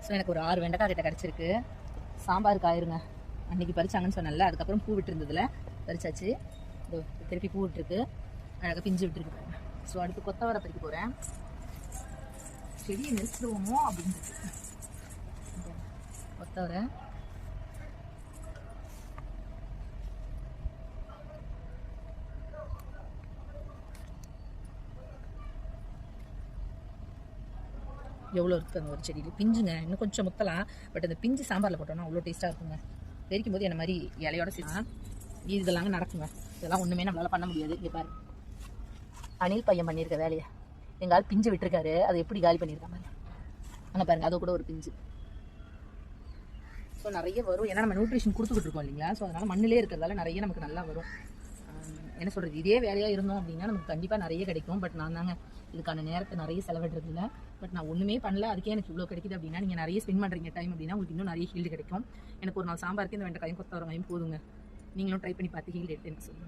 So எனக்கு ஒரு 6 வெண்டைக்காய் கிட்ட கிடச்சிருக்கு. சாம்பாருக்கு ஆயிருங்க. அன்றைக்கி பறிச்சாங்கன்னு சொன்னல, அதுக்கப்புறம் பூ விட்டுருந்ததில் பறிச்சாச்சு. இதோ திருப்பி பூ விட்டுருக்கு, அழகாக பிஞ்சு விட்டுருக்கு. ஸோ அடுத்து கொத்தவரை பறிக்க போகிறேன். செடியை நிறுத்துவோமோ அப்படின்னு கொத்தவரை. எவ்வளோ இருக்குது அந்த ஒரு செடியில் பிஞ்சுங்க. இன்னும் கொஞ்சம் முத்தலாம், பட் அந்த பிஞ்சு சாம்பாரில் போட்டோம்னா அவ்வளோ டேஸ்ட்டாக இருக்குங்க. தெரிக்கும் போது என்ன மாதிரி இலையோட சேர்த்து இதெல்லாங்க நடக்குங்க. இதெல்லாம் ஒன்றுமே நம்மளால் பண்ண முடியாது. இங்கே பாரு, அணில் பையன் பண்ணியிருக்க வேலையை எங்கள் ஆள் பிஞ்சு விட்டுருக்காரு. அதை எப்படி காலி பண்ணியிருக்காங்க அங்கே பாருங்க, அது கூட ஒரு பிஞ்சு. ஸோ நிறைய வரும், ஏன்னா நம்ம நியூட்ரிஷன் கொடுத்துக்கிட்டு இருக்கோம் இல்லைங்களா. ஸோ அதனால் மண்ணிலே இருக்கிறதால நிறைய நமக்கு நல்லா வரும். என்ன சொல்கிறது, இதே வேலையாக இருந்தோம் அப்படின்னா நமக்கு கண்டிப்பாக நிறைய கிடைக்கும். பட் நான் தாங்க இதுக்கான நேரத்தை நிறைய செலவிடுறது இல்லை. பட் நான் ஒன்றுமே பண்ணல, அதுக்கே எனக்கு இவ்வளோ கிடைக்குது அப்படின்னா நீங்கள் நிறைய ஸ்பெண்ட் பண்ணுறீங்க டைம் அப்படின்னா உங்களுக்கு இன்னும் நிறைய ஹீல்டு கிடைக்கும். எனக்கு ஒரு நாள் சாம்பாருக்கு இந்த வெண்டைக்காயும் கொத்தவரங்காயும் போதுங்க. நீங்களும் ட்ரை பண்ணி பார்த்து ஹீல்டு எடுத்து எனக்கு சொல்லுங்கள்.